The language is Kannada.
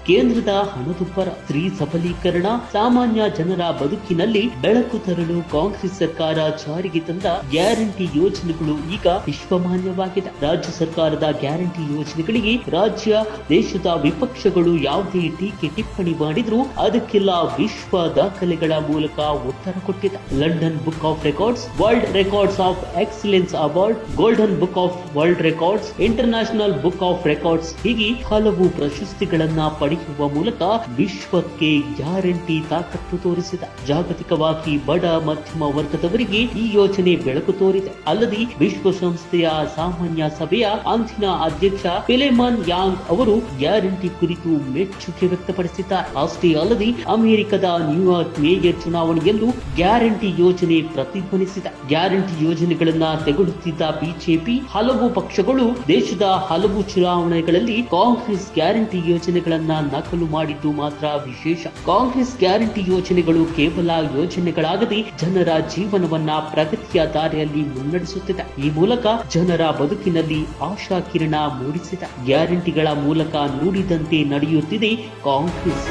ಕೇಂದ್ರದ ಹಣದುಬ್ಬರ, ಸ್ತ್ರೀ ಸಬಲೀಕರಣ, ಸಾಮಾನ್ಯ ಜನರ ಬದುಕಿನಲ್ಲಿ ಬೆಳಕು ತರಲು ಕಾಂಗ್ರೆಸ್ ಸರ್ಕಾರ ಜಾರಿಗೆ ತಂದ ಗ್ಯಾರಂಟಿ ಯೋಜನೆಗಳು ಈಗ ವಿಶ್ವಮಾನ್ಯವಾಗಿದೆ. ರಾಜ್ಯ ಸರ್ಕಾರದ ಗ್ಯಾರಂಟಿ ಯೋಜನೆಗಳಿಗೆ ರಾಜ್ಯ, ದೇಶದ ವಿಪಕ್ಷಗಳು ಯಾವುದೇ ಟೀಕೆ ಟಿಪ್ಪಣಿ ಮಾಡಿದ್ರು ಅದಕ್ಕೆಲ್ಲ ವಿಶ್ವ ದಾಖಲೆಗಳ ಮೂಲಕ ಉತ್ತರ ಕೊಟ್ಟಿದೆ. London book of records, world records of excellence award, golden book of world records, international book of records ಹೀಗೆ ಹಲವು ಪ್ರಶಸ್ತಿಗಳನ್ನ ಪಡೆಯುವ ಮೂಲಕ ವಿಶ್ವಕ್ಕೆ ಗ್ಯಾರಂಟಿ ತಾಕತ್ತು ತೋರಿಸಿದೆ. ಜಾಗತಿಕವಾಗಿ ಬಡ ಮಧ್ಯಮ ವರ್ಗದವರಿಗೆ ಈ ಯೋಜನೆ ಬೆಳಕು ತೋರಿದೆ. ಅಲ್ಲದೆ ವಿಶ್ವಸಂಸ್ಥೆಯ ಸಾಮಾನ್ಯ ಸಭೆಯ ಅಂದಿನ ಅಧ್ಯಕ್ಷ ಫಿಲೆಮನ್ ಯಾಂಗ್ ಅವರು ಗ್ಯಾರಂಟಿ ಕುರಿತು ಮೆಚ್ಚುಗೆ ವ್ಯಕ್ತಪಡಿಸಿದ್ದಾರೆ. ಅಷ್ಟೇ ಅಲ್ಲದೆ ಅಮೆರಿಕದ ನ್ಯೂಯಾರ್ಕ್ ಮೇಯರ್ ಚುನಾವಣೆಯಲ್ಲೂ ಗ್ಯಾರಂಟಿ ಯೋಜನೆ ಪ್ರತಿಧ್ವನಿಸಿದೆ. ಗ್ಯಾರಂಟಿ ಯೋಜನೆಗಳನ್ನ ತೆಗೊಳ್ಳುತ್ತಿದ್ದ ಬಿಜೆಪಿ ಹಲವು ಪಕ್ಷಗಳು ದೇಶದ ಹಲವು ಚುನಾವಣೆಗಳಲ್ಲಿ ಕಾಂಗ್ರೆಸ್ ಗ್ಯಾರಂಟಿ ಯೋಜನೆಗಳನ್ನ ನಕಲು ಮಾಡಿದ್ದು ಮಾತ್ರ ವಿಶೇಷ. ಕಾಂಗ್ರೆಸ್ ಗ್ಯಾರಂಟಿ ಯೋಜನೆಗಳು ಕೇವಲ ಯೋಜನೆಗಳಾಗದೆ ಜನರ ಜೀವನವನ್ನ ಪ್ರಗತಿಯ ದಾರಿಯಲ್ಲಿ ಮುನ್ನಡೆಸುತ್ತಿದೆ. ಈ ಮೂಲಕ ಜನರ ಬದುಕಿನಲ್ಲಿ ಆಶಾ ಕಿರಣ ಮೂಡಿಸಿದೆ. ಗ್ಯಾರಂಟಿಗಳ ಮೂಲಕ ನುಡಿದಂತೆ ನಡೆಯುತ್ತಿದೆ ಕಾಂಗ್ರೆಸ್.